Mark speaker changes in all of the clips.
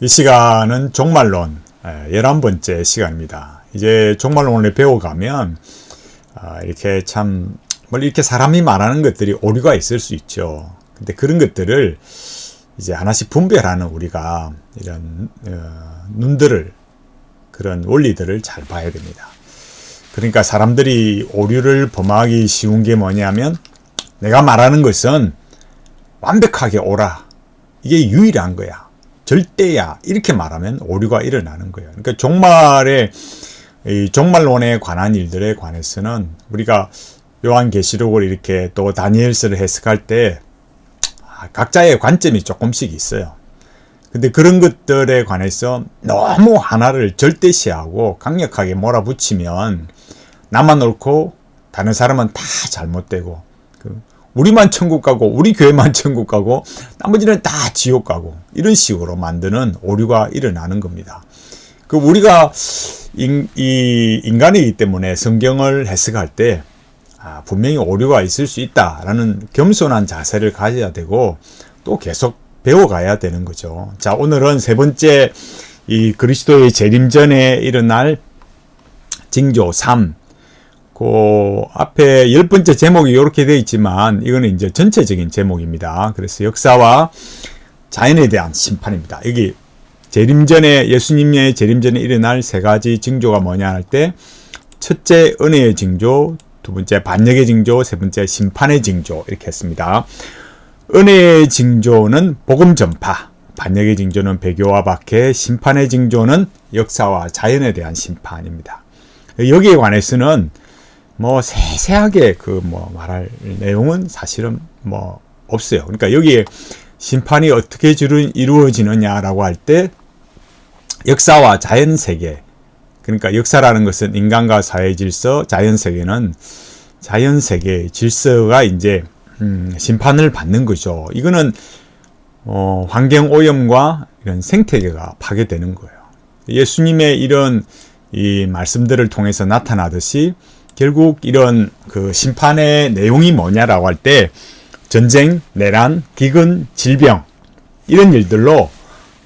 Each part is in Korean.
Speaker 1: 이 시간은 종말론 11번째 시간입니다. 이제 종말론을 배워가면 이렇게 참 이렇게 사람이 말하는 것들이 오류가 있을 수 있죠. 근데 그런 것들을 이제 하나씩 분별하는 우리가 이런 눈들을, 그런 원리들을 잘 봐야 됩니다. 그러니까 사람들이 오류를 범하기 쉬운 게 뭐냐면, 내가 말하는 것은 완벽하게 옳아, 이게 유일한 거야, 절대야, 이렇게 말하면 오류가 일어나는 거예요. 그러니까 종말론에 관한 일들에 관해서는 우리가 요한계시록을 이렇게 또 다니엘서를 해석할 때 각자의 관점이 조금씩 있어요. 근데 그런 것들에 관해서 너무 하나를 절대시하고 강력하게 몰아붙이면 나만 옳고 다른 사람은 다 잘못되고, 우리만 천국 가고 우리 교회만 천국 가고 나머지는 다 지옥 가고, 이런 식으로 만드는 오류가 일어나는 겁니다. 우리가 인간이기 때문에 성경을 해석할 때 분명히 오류가 있을 수 있다라는 겸손한 자세를 가져야 되고, 또 계속 배워가야 되는 거죠. 자, 오늘은 세 번째, 이 그리스도의 재림 전에 일어날 징조 3. 그 앞에 10번째 제목이 이렇게 되어 있지만 이거는 이제 전체적인 제목입니다. 그래서 역사와 자연에 대한 심판입니다. 여기 재림 전에, 예수님의 재림 전에 일어날 세 가지 징조가 뭐냐 할 때, 첫째 은혜의 징조, 두 번째 반역의 징조, 세 번째 심판의 징조, 이렇게 했습니다. 은혜의 징조는 복음 전파, 반역의 징조는 배교와 박해, 심판의 징조는 역사와 자연에 대한 심판입니다. 여기에 관해서는 세세하게 말할 내용은 사실은 없어요. 그러니까 여기에 심판이 어떻게 이루어지느냐라고 할 때, 역사와 자연 세계, 그러니까 역사라는 것은 인간과 사회 질서, 자연 세계는 자연 세계의 질서가 이제 심판을 받는 거죠. 이거는 환경 오염과 이런 생태계가 파괴되는 거예요. 예수님의 이런 이 말씀들을 통해서 나타나듯이 결국 이런 그 심판의 내용이 뭐냐라고 할 때, 전쟁, 내란, 기근, 질병, 이런 일들로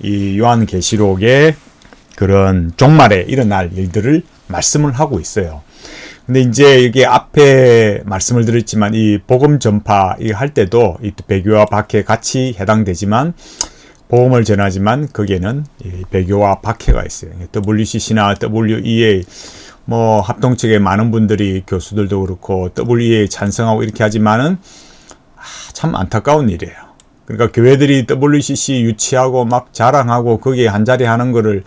Speaker 1: 이 요한계시록의 그런 종말에 일어날 일들을 말씀을 하고 있어요. 근데 이제 여기 앞에 말씀을 드렸지만, 이 복음 전파 할 때도 이 배교와 박해 같이 해당되지만, 복음을 전하지만 거기에는 이 배교와 박해가 있어요. WCC나 WEA 합동 측에 많은 분들이, 교수들도 그렇고 WEA 찬성하고 이렇게 하지만은 참 안타까운 일이에요. 그러니까 교회들이 WCC 유치하고 막 자랑하고 거기에 한자리 하는 거를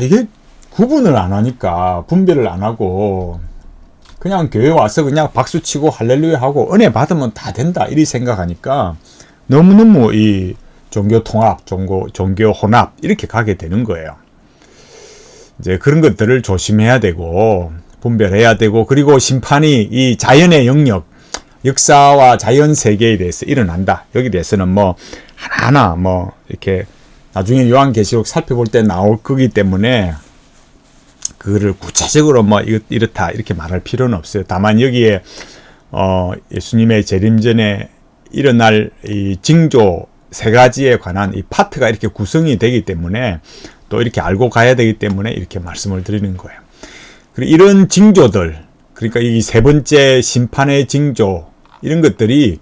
Speaker 1: 이게 구분을 안 하니까, 분별을 안 하고 그냥 교회 와서 그냥 박수치고 할렐루야 하고 은혜 받으면 다 된다, 이리 생각하니까 너무너무 이 종교 통합, 종교 혼합 이렇게 가게 되는 거예요. 이제 그런 것들을 조심해야 되고 분별해야 되고, 그리고 심판이 이 자연의 영역, 역사와 자연 세계에 대해서 일어난다. 여기 대해서는 하나하나 이렇게 나중에 요한계시록 살펴볼 때 나올 거기 때문에 그거를 구체적으로 이렇다 이렇게 말할 필요는 없어요. 다만 여기에 예수님의 재림 전에 일어날 이 징조 세 가지에 관한 이 파트가 이렇게 구성이 되기 때문에, 또 이렇게 알고 가야 되기 때문에 이렇게 말씀을 드리는 거예요. 그리고 이런 징조들, 그러니까 이 세 번째 심판의 징조, 이런 것들이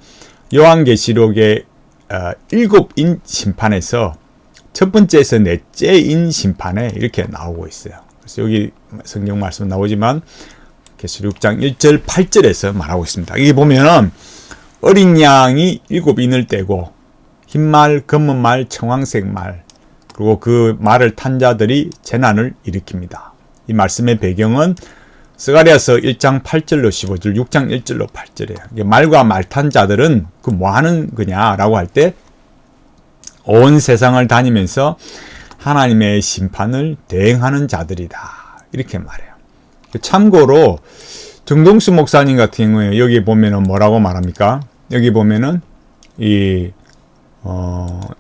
Speaker 1: 요한계시록의 7인 심판에서 첫 번째에서 넷째인 심판에 이렇게 나오고 있어요. 그래서 여기 성경 말씀 나오지만 계시록 6장 1절 8절에서 말하고 있습니다. 여기 보면은 어린 양이 7인을 떼고 흰말, 검은말, 청황색 말, 그리고 그 말을 탄 자들이 재난을 일으킵니다. 이 말씀의 배경은 스가랴서 1장 8절로 15절, 6장 1절로 8절이에요. 말과 말 탄 자들은 뭐 하는 거냐라고 할 때, 온 세상을 다니면서 하나님의 심판을 대행하는 자들이다, 이렇게 말해요. 참고로 정동수 목사님 같은 경우에 여기 보면은 뭐라고 말합니까? 여기 보면은 이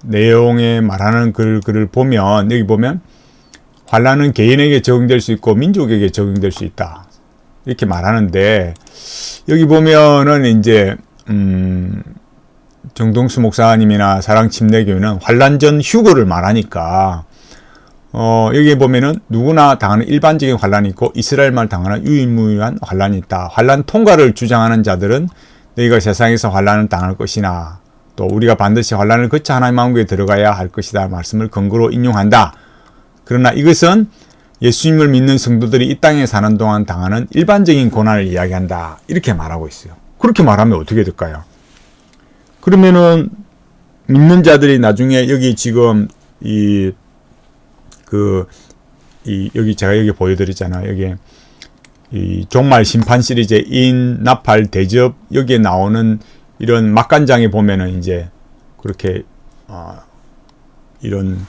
Speaker 1: 내용에 말하는 글을 보면, 여기 보면 환난은 개인에게 적용될 수 있고 민족에게 적용될 수 있다, 이렇게 말하는데, 여기 보면은 이제 정동수 목사님이나 사랑침례교회는 환란 전 휴거를 말하니까 여기에 보면은 누구나 당하는 일반적인 환란이 있고 이스라엘만 당하는 유일무이한 환란이 있다. 환란 통과를 주장하는 자들은 너희가 세상에서 환란을 당할 것이나 또 우리가 반드시 환란을 거쳐 하나님 왕국에 들어가야 할 것이다 말씀을 근거로 인용한다. 그러나 이것은 예수님을 믿는 성도들이 이 땅에 사는 동안 당하는 일반적인 고난을 이야기한다. 이렇게 말하고 있어요. 그렇게 말하면 어떻게 될까요? 그러면은 믿는 자들이 나중에 여기 지금 여기 제가 여기 보여드렸잖아요. 여기 이 종말 심판 시리즈의 인, 나팔, 대접 여기에 나오는 이런 막간장에 보면은 이제 그렇게 이런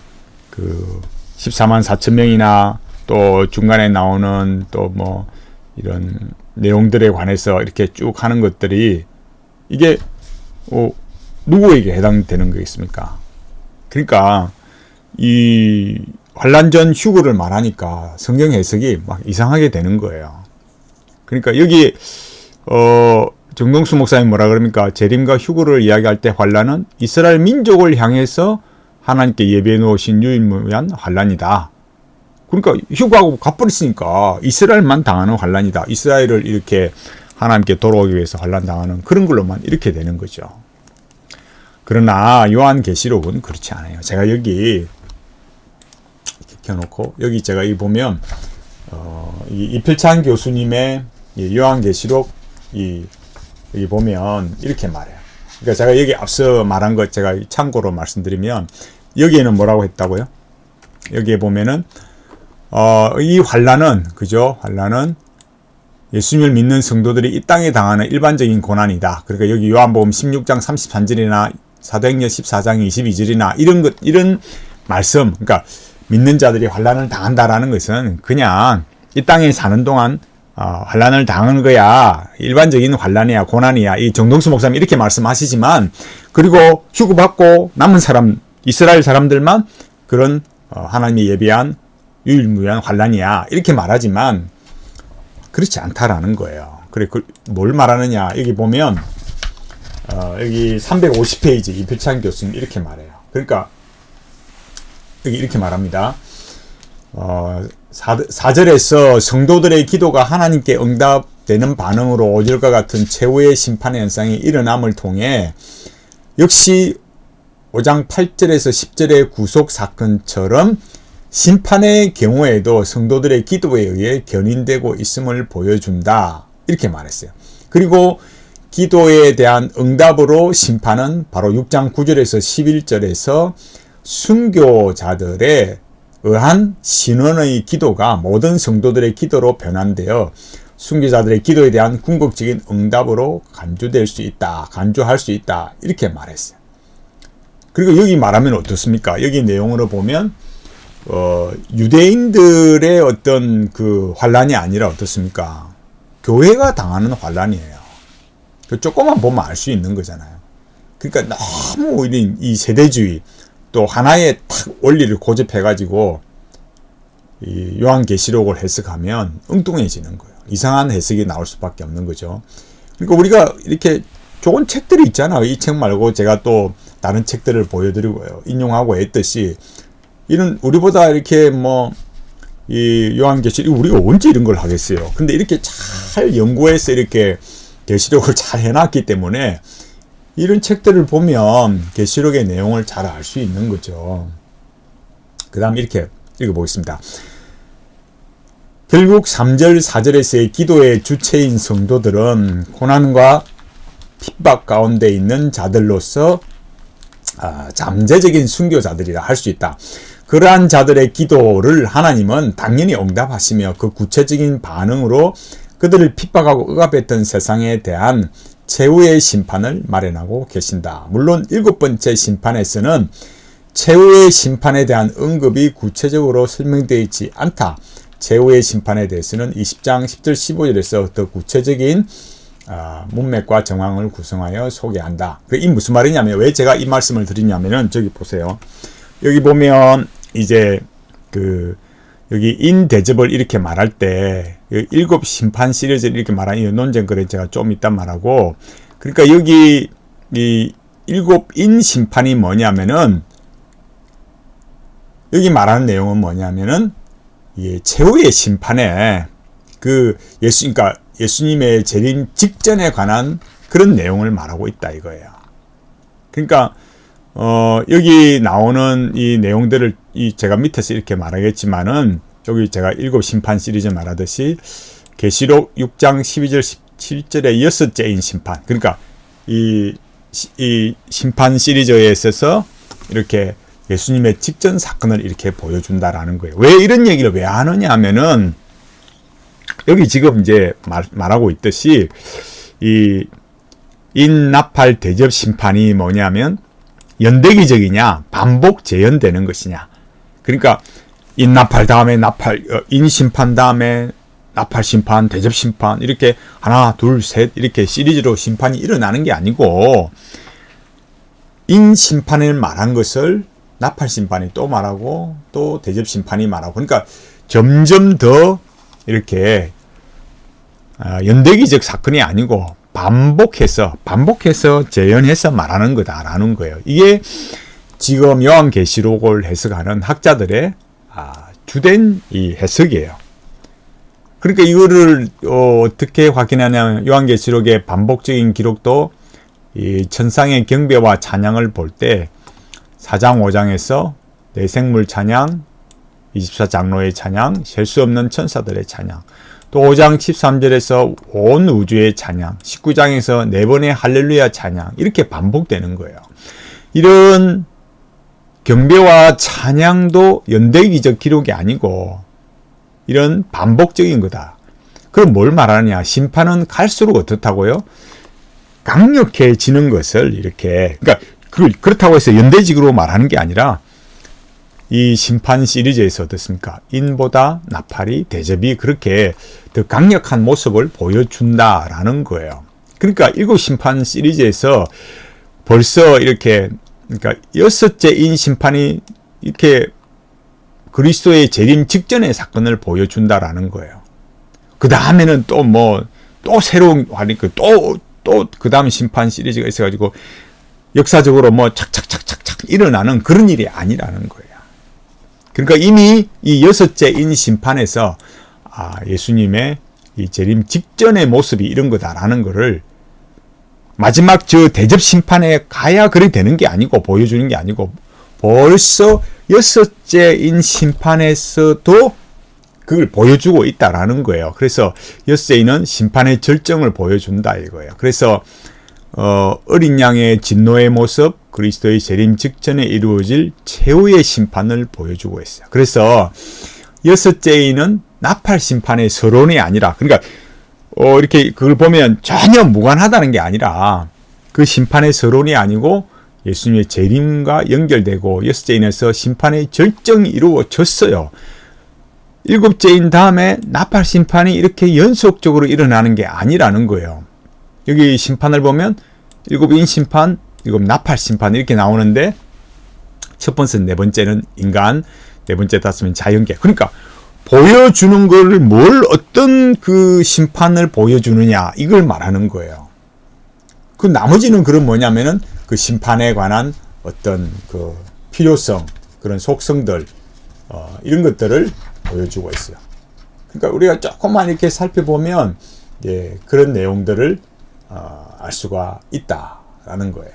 Speaker 1: 그 14만 4천 명이나 또 중간에 나오는 또 뭐 이런 내용들에 관해서 이렇게 쭉 하는 것들이 이게 누구에게 해당되는 거겠습니까? 그러니까 이 환란 전 휴거를 말하니까 성경 해석이 막 이상하게 되는 거예요. 그러니까 여기 정동수 목사님 뭐라 그럽니까? 재림과 휴거를 이야기할 때 환란은 이스라엘 민족을 향해서 하나님께 예비해 놓으신 유일무이한 환란이다. 그러니까 휴거하고 갚버렸으니까 이스라엘만 당하는 환란이다. 이스라엘을 이렇게 하나님께 돌아오기 위해서 환란 당하는 그런 걸로만 이렇게 되는 거죠. 그러나 요한계시록은 그렇지 않아요. 제가 여기 켜놓고 여기 제가 이 보면 이필찬 교수님의 요한계시록 여기 보면 이렇게 말해요. 그러니까 제가 여기 앞서 말한 것 제가 참고로 말씀드리면 여기에는 뭐라고 했다고요? 여기에 보면은 이 환란은 그죠? 환란은 예수님을 믿는 성도들이 이 땅에 당하는 일반적인 고난이다. 그러니까 여기 요한복음 16장 33절이나 사도행전 14장 22절이나 이런 말씀, 그러니까 믿는 자들이 환란을 당한다라는 것은 그냥 이 땅에 사는 동안 환란을 당하는 거야. 일반적인 환란이야, 고난이야. 이 정동수 목사님 이렇게 말씀하시지만 그리고 휴거받고 남은 사람 이스라엘 사람들만 그런 하나님이 예비한 유일무이한 환란이야. 이렇게 말하지만 그렇지 않다라는 거예요. 그래 뭘 말하느냐? 여기 보면 여기 350페이지 이필찬 교수님 이렇게 말해요. 그러니까 여기 이렇게 말합니다. 4절에서 성도들의 기도가 하나님께 응답되는 반응으로 5절과 같은 최후의 심판의 현상이 일어남을 통해 역시 5장 8절에서 10절의 구속 사건처럼 심판의 경우에도 성도들의 기도에 의해 견인되고 있음을 보여준다. 이렇게 말했어요. 그리고 기도에 대한 응답으로 심판은 바로 6장 9절에서 11절에서 순교자들에 의한 신원의 기도가 모든 성도들의 기도로 변환되어 순교자들의 기도에 대한 궁극적인 응답으로 간주할 수 있다. 이렇게 말했어요. 그리고 여기 말하면 어떻습니까? 여기 내용으로 보면 유대인들의 어떤 그 환란이 아니라 어떻습니까? 교회가 당하는 환란이에요. 조금만 보면 알 수 있는 거잖아요. 그러니까 너무 이 세대주의 또 하나의 탁 원리를 고집해가지고 이 요한계시록을 해석하면 엉뚱해지는 거예요. 이상한 해석이 나올 수밖에 없는 거죠. 그러니까 우리가 이렇게 좋은 책들이 있잖아요. 이 책 말고 제가 또 다른 책들을 보여드리고요. 인용하고 했듯이 이런 우리보다 이렇게 이 요한계시록 우리가 언제 이런 걸 하겠어요. 근데 이렇게 잘 연구해서 이렇게 계시록을 잘 해놨기 때문에 이런 책들을 보면 계시록의 내용을 잘 알 수 있는 거죠. 그 다음 이렇게 읽어보겠습니다. 결국 3절 4절에서의 기도의 주체인 성도들은 고난과 핍박 가운데 있는 자들로서 잠재적인 순교자들이라 할 수 있다. 그러한 자들의 기도를 하나님은 당연히 응답하시며 그 구체적인 반응으로 그들을 핍박하고 억압했던 세상에 대한 최후의 심판을 마련하고 계신다. 물론 7번째 심판에서는 최후의 심판에 대한 언급이 구체적으로 설명되어 있지 않다. 최후의 심판에 대해서는 20장 10절 15절에서 더 구체적인 문맥과 정황을 구성하여 소개한다. 이 무슨 말이냐면 왜 제가 이 말씀을 드리냐면은 저기 보세요. 여기 보면 이제 여기 인대접을 이렇게 말할 때 7심판 시리즈를 이렇게 말하는 이 논쟁거리 제가 좀 이따 말하고 그러니까 여기 이 일곱인 심판이 뭐냐면은, 여기 말하는 내용은 뭐냐면은, 최후의 심판에 그러니까 예수님의 재림 직전에 관한 그런 내용을 말하고 있다 이거예요. 그러니까 여기 나오는 이 내용들을 제가 밑에서 이렇게 말하겠지만은, 여기 제가 일곱 심판 시리즈 말하듯이 계시록 6장 12절 17절의 여섯째인 심판, 그러니까 이 심판 시리즈에 있어서 이렇게 예수님의 직전 사건을 이렇게 보여준다라는 거예요. 왜 이런 얘기를 왜 하느냐 하면은, 여기 지금 이제 말하고 있듯이 이 인나팔 대접 심판이 뭐냐면 연대기적이냐 반복 재현되는 것이냐. 그러니까 인나팔 다음에 인심판 다음에 나팔 심판, 대접 심판, 이렇게 하나 둘 셋 이렇게 시리즈로 심판이 일어나는 게 아니고, 인심판을 말한 것을 나팔 심판이 또 말하고 또 대접 심판이 말하고, 그러니까 점점 더 이렇게 연대기적 사건이 아니고 반복해서 재현해서 말하는 거다라는 거예요. 이게 지금 요한계시록을 해석하는 학자들의 주된 이 해석이에요. 그러니까 이거를 어떻게 확인하냐면, 요한계시록의 반복적인 기록도 이 천상의 경배와 찬양을 볼 때 4장 5장에서 내생물 찬양, 24장로의 찬양, 셀 수 없는 천사들의 찬양, 또 5장 13절에서 온 우주의 찬양, 19장에서 4번의 할렐루야 찬양, 이렇게 반복되는 거예요. 이런 경배와 찬양도 연대기적 기록이 아니고 이런 반복적인 거다. 그럼 뭘 말하느냐? 심판은 갈수록 어떻다고요? 강력해지는 것을 이렇게, 그러니까 그렇다고 해서 연대직으로 말하는 게 아니라, 이 심판 시리즈에서 어떻습니까? 인보다 나팔이, 대접이 그렇게 더 강력한 모습을 보여준다라는 거예요. 그러니까 일곱 심판 시리즈에서 벌써 이렇게, 그러니까 여섯째 인 심판이 이렇게 그리스도의 재림 직전의 사건을 보여준다라는 거예요. 그 다음에는 또 새로운, 그 다음 심판 시리즈가 있어가지고 역사적으로 착착착착착 일어나는 그런 일이 아니라는 거예요. 그러니까 이미 이 여섯째 인 심판에서 예수님의 이 재림 직전의 모습이 이런 거다라는 거를 마지막 저 대접 심판에 가야 그리 되는 게 아니고, 보여주는 게 아니고, 벌써 여섯째인 심판에서도 그걸 보여주고 있다라는 거예요. 그래서 여섯째인은 심판의 절정을 보여준다 이거예요. 그래서 어린 양의 진노의 모습, 그리스도의 재림 직전에 이루어질 최후의 심판을 보여주고 있어요. 그래서 여섯째인은 나팔 심판의 서론이 아니라, 그러니까 이렇게 그걸 보면 전혀 무관하다는 게 아니라, 그 심판의 서론이 아니고 예수님의 재림과 연결되고 여섯째인에서 심판의 절정이 이루어졌어요. 일곱째인 다음에 나팔 심판이 이렇게 연속적으로 일어나는 게 아니라는 거예요. 여기 심판을 보면 일곱인 심판, 일곱 나팔 심판 이렇게 나오는데, 첫 번째, 네 번째는 인간, 네 번째, 다섯은 자연계. 그러니까 보여주는 걸 어떤 그 심판을 보여주느냐 이걸 말하는 거예요. 그 나머지는 그런 뭐냐면은 그 심판에 관한 어떤 그 필요성, 그런 속성들, 이런 것들을 보여주고 있어요. 그러니까 우리가 조금만 이렇게 살펴보면 그런 내용들을 알 수가 있다라는 거예요.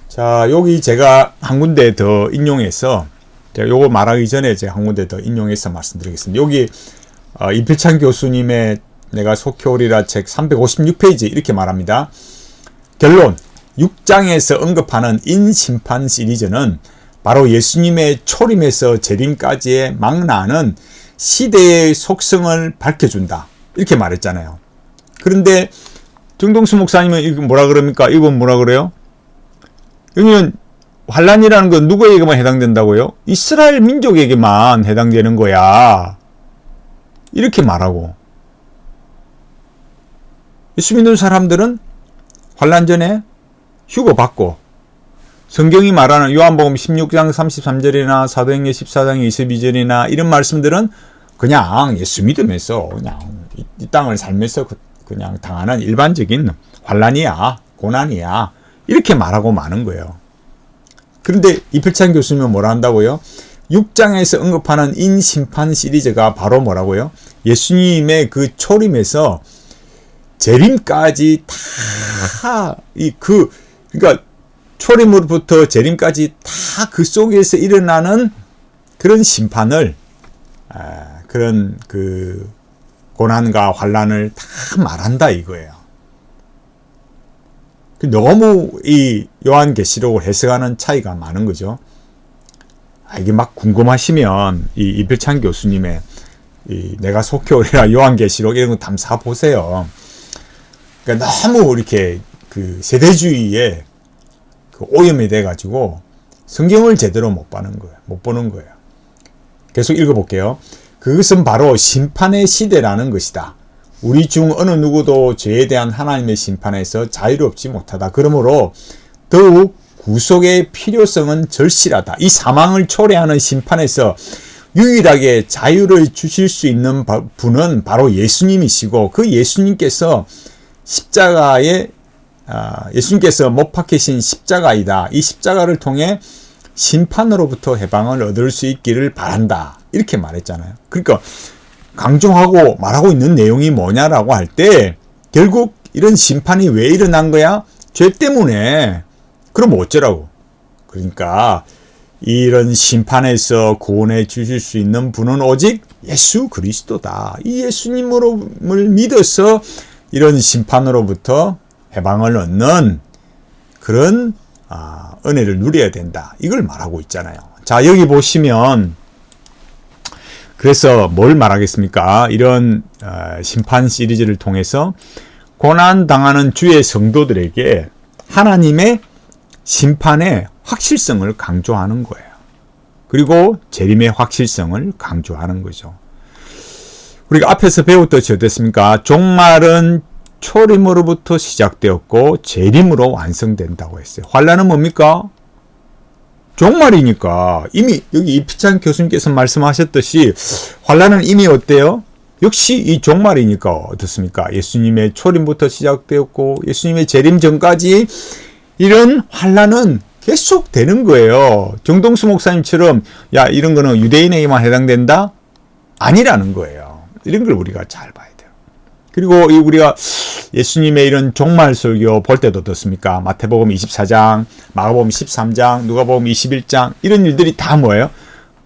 Speaker 1: 자, 여기 제가 한 군데 더 인용해서, 제가 요거 말하기 전에 제가 한 군데 더 인용해서 말씀드리겠습니다. 여기 이필찬 교수님의 내가 속히 오리라 책 356페이지 이렇게 말합니다. 결론, 6장에서 언급하는 인심판 시리즈는 바로 예수님의 초림에서 재림까지의 망라하는 시대의 속성을 밝혀준다, 이렇게 말했잖아요. 그런데 정동수 목사님은 이거 뭐라 그럽니까? 이건 뭐라 그래요? 여기는 환란이라는 건 누구에게만 해당된다고요? 이스라엘 민족에게만 해당되는 거야, 이렇게 말하고, 예수 믿는 사람들은 환란 전에 휴거받고, 성경이 말하는 요한복음 16장 33절이나 사도행전 14장 22절이나 이런 말씀들은 그냥 예수 믿으면서 그냥 이 땅을 살면서 그냥 당하는 일반적인 환란이야, 고난이야, 이렇게 말하고 마는 거예요. 그런데 이필찬 교수님은 뭐라 한다고요? 6장에서 언급하는 인심판 시리즈가 바로 뭐라고요? 예수님의 그 초림에서 재림까지 그러니까 초림으로부터 재림까지 다 그 속에서 일어나는 그런 심판을, 그런 그 고난과 환난을 다 말한다 이거예요. 너무 이 요한계시록을 해석하는 차이가 많은 거죠. 이게 막 궁금하시면 이 이필찬 교수님의 내가 속해오리라 요한계시록 이런 거 담사 보세요. 그러니까 너무 이렇게 그 세대주의에 그 오염이 돼가지고 성경을 제대로 못 보는 거예요. 계속 읽어볼게요. 그것은 바로 심판의 시대라는 것이다. 우리 중 어느 누구도 죄에 대한 하나님의 심판에서 자유롭지 못하다. 그러므로 더욱 구속의 필요성은 절실하다. 이 사망을 초래하는 심판에서 유일하게 자유를 주실 수 있는 분은 바로 예수님이시고, 그 예수님께서 예수님께서 못 박히신 십자가이다. 이 십자가를 통해 심판으로부터 해방을 얻을 수 있기를 바란다. 이렇게 말했잖아요. 그러니까 강조하고 말하고 있는 내용이 뭐냐라고 할 때, 결국 이런 심판이 왜 일어난 거야? 죄 때문에. 그럼 어쩌라고? 그러니까 이런 심판에서 구원해 주실 수 있는 분은 오직 예수 그리스도다. 이 예수님을 믿어서 이런 심판으로부터 해방을 얻는 그런 은혜를 누려야 된다. 이걸 말하고 있잖아요. 자, 여기 보시면 그래서 뭘 말하겠습니까? 이런 심판 시리즈를 통해서 고난당하는 주의 성도들에게 하나님의 심판의 확실성을 강조하는 거예요. 그리고 재림의 확실성을 강조하는 거죠. 우리가 앞에서 배웠듯이 어땠습니까? 종말은 초림으로부터 시작되었고 재림으로 완성된다고 했어요. 환난은 뭡니까? 종말이니까. 이미 여기 이필찬 교수님께서 말씀하셨듯이 환난은 이미 어때요? 역시 이 종말이니까 어떻습니까? 예수님의 초림부터 시작되었고 예수님의 재림 전까지 이런 환난은 계속 되는 거예요. 정동수 목사님처럼 이런 거는 유대인에게만 해당된다? 아니라는 거예요. 이런 걸 우리가 잘 봐야 돼요. 그리고 우리가 예수님의 이런 종말 설교 볼 때도 어떻습니까? 마태복음 24장, 마가복음 13장, 누가복음 21장 이런 일들이 다 뭐예요?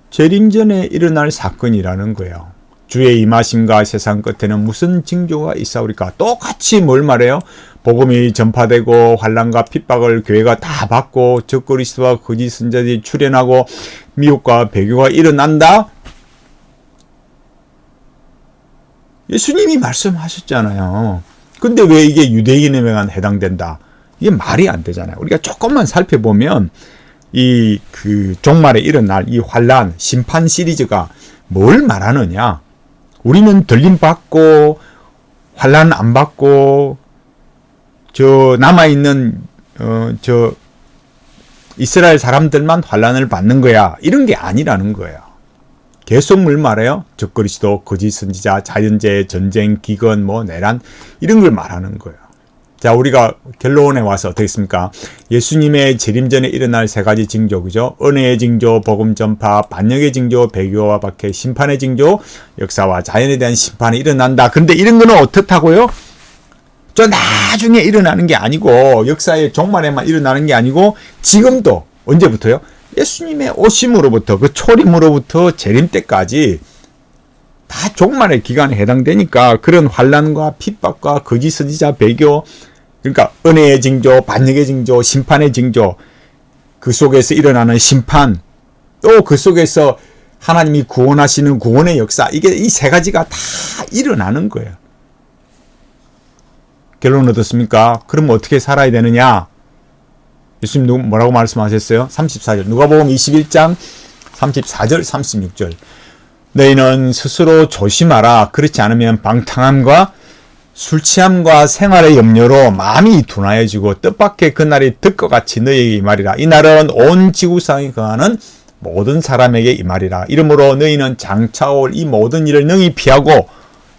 Speaker 1: 재림 전에 일어날 사건이라는 거예요. 주의 임하심과 세상 끝에는 무슨 징조가 있사오리까? 똑같이 뭘 말해요? 복음이 전파되고 환난과 핍박을 교회가 다 받고 적그리스도와 거짓 선자들이 출현하고 미혹과 배교가 일어난다? 예수님이 말씀하셨잖아요. 근데 왜 이게 유대인에게만 해당된다? 이게 말이 안 되잖아요. 우리가 조금만 살펴보면 그 종말에 일어날 이 환난, 심판 시리즈가 뭘 말하느냐? 우리는 들림 받고 환난 안 받고 남아있는 이스라엘 사람들만 환난을 받는 거야. 이런 게 아니라는 거예요. 계속 뭘 말해요? 적그리스도, 거짓 선지자, 자연재해, 전쟁, 기근, 내란 이런 걸 말하는 거예요. 자, 우리가 결론에 와서 어떻게 했습니까? 예수님의 재림 전에 일어날 세 가지 징조, 그죠? 은혜의 징조, 복음 전파, 반역의 징조, 배교와 박해, 심판의 징조, 역사와 자연에 대한 심판이 일어난다. 근데 이런 거는 어떻다고요? 저 나중에 일어나는 게 아니고 역사의 종말에만 일어나는 게 아니고 지금도 언제부터요? 예수님의 오심으로부터 그 초림으로부터 재림 때까지 다 종말의 기간에 해당되니까 그런 환난과 핍박과 거짓 선지자 배교, 그러니까 은혜의 징조, 반역의 징조, 심판의 징조, 그 속에서 일어나는 심판, 또 그 속에서 하나님이 구원하시는 구원의 역사, 이게 이 세 가지가 다 일어나는 거예요. 결론은 어떻습니까? 그럼 어떻게 살아야 되느냐? 예수님 뭐라고 말씀하셨어요? 34절 누가복음 21장 34절 36절 너희는 스스로 조심하라. 그렇지 않으면 방탕함과 술취함과 생활의 염려로 마음이 둔하여지고 뜻밖의 그날이 득과 같이 너희에게 임하리라. 이 날은 온 지구상에 거하는 모든 사람에게 임하리라. 이러므로 너희는 장차올 이 모든 일을 능히 피하고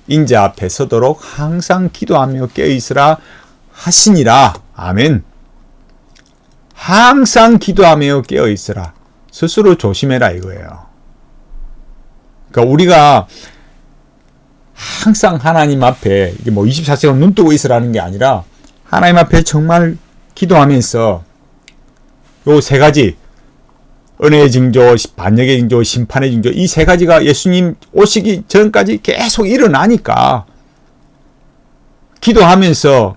Speaker 1: 인자 앞에 서도록 항상 기도하며 깨어있으라 하시니라. 아멘. 항상 기도하며 깨어 있으라. 스스로 조심해라 이거예요. 그러니까 우리가 항상 하나님 앞에 이게 뭐 24시간 눈 뜨고 있으라는 게 아니라 하나님 앞에 정말 기도하면서 요 세 가지 은혜의 징조, 반역의 징조, 심판의 징조 이 세 가지가 예수님 오시기 전까지 계속 일어나니까 기도하면서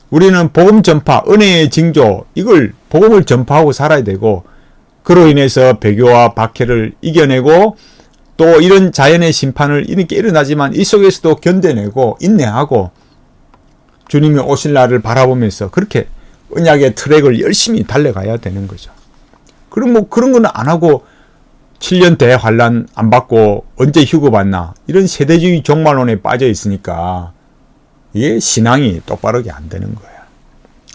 Speaker 1: 우리는 복음 전파, 은혜의 징조 이걸 복음을 전파하고 살아야 되고 그로 인해서 배교와 박해를 이겨내고 또 이런 자연의 심판을 이렇게 일어나지만 이 속에서도 견뎌내고 인내하고 주님이 오실 날을 바라보면서 그렇게 언약의 트랙을 열심히 달려가야 되는 거죠. 그럼 뭐 그런 거는 안 하고 7년 대환란 안 받고 언제 휴거 받나 이런 세대주의 종말론에 빠져 있으니까 이게 신앙이 똑바르게 안 되는 거예요.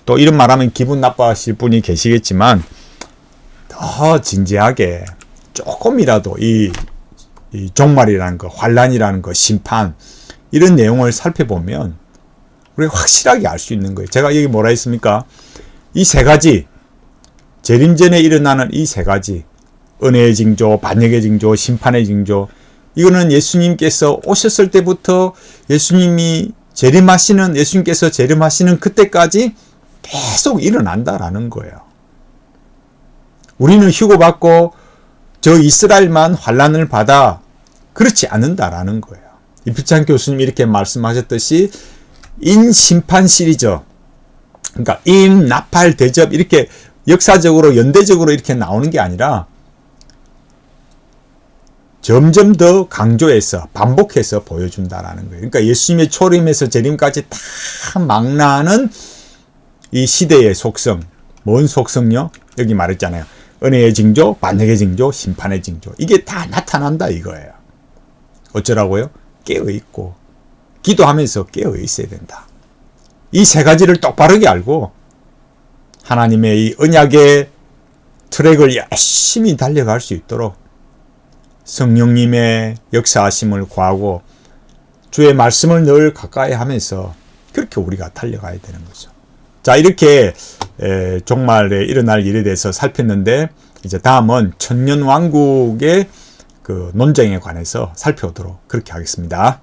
Speaker 1: 또 이런 말하면 기분 나빠하실 분이 계시겠지만 더 진지하게 조금이라도 이 종말이라는 거, 환란이라는 거, 심판 이런 내용을 살펴보면 우리가 확실하게 알 수 있는 거예요. 제가 여기 뭐라 했습니까? 이 세 가지 재림 전에 일어나는 이 세 가지 은혜의 징조, 반역의 징조, 심판의 징조 이거는 예수님께서 오셨을 때부터 예수님께서 재림하시는 그때까지 계속 일어난다라는 거예요. 우리는 휴거받고 저 이스라엘만 환란을 받아 그렇지 않는다라는 거예요. 이필찬 교수님이 이렇게 말씀하셨듯이 인심판 시리즈 그러니까 임, 나팔, 대접 이렇게 역사적으로 연대적으로 이렇게 나오는 게 아니라 점점 더 강조해서 반복해서 보여준다라는 거예요. 그러니까 예수님의 초림에서 재림까지 다 망라하는 이 시대의 속성. 뭔 속성요? 여기 말했잖아요. 은혜의 징조, 반역의 징조, 심판의 징조. 이게 다 나타난다 이거예요. 어쩌라고요? 깨어있고 기도하면서 깨어있어야 된다. 이 세 가지를 똑바르게 알고 하나님의 이 언약의 트랙을 열심히 달려갈 수 있도록 성령님의 역사하심을 구하고 주의 말씀을 늘 가까이 하면서 그렇게 우리가 달려가야 되는 거죠. 자, 이렇게 종말에 일어날 일에 대해서 살폈는데 이제 다음은 천년왕국의 그 논쟁에 관해서 살펴보도록 그렇게 하겠습니다.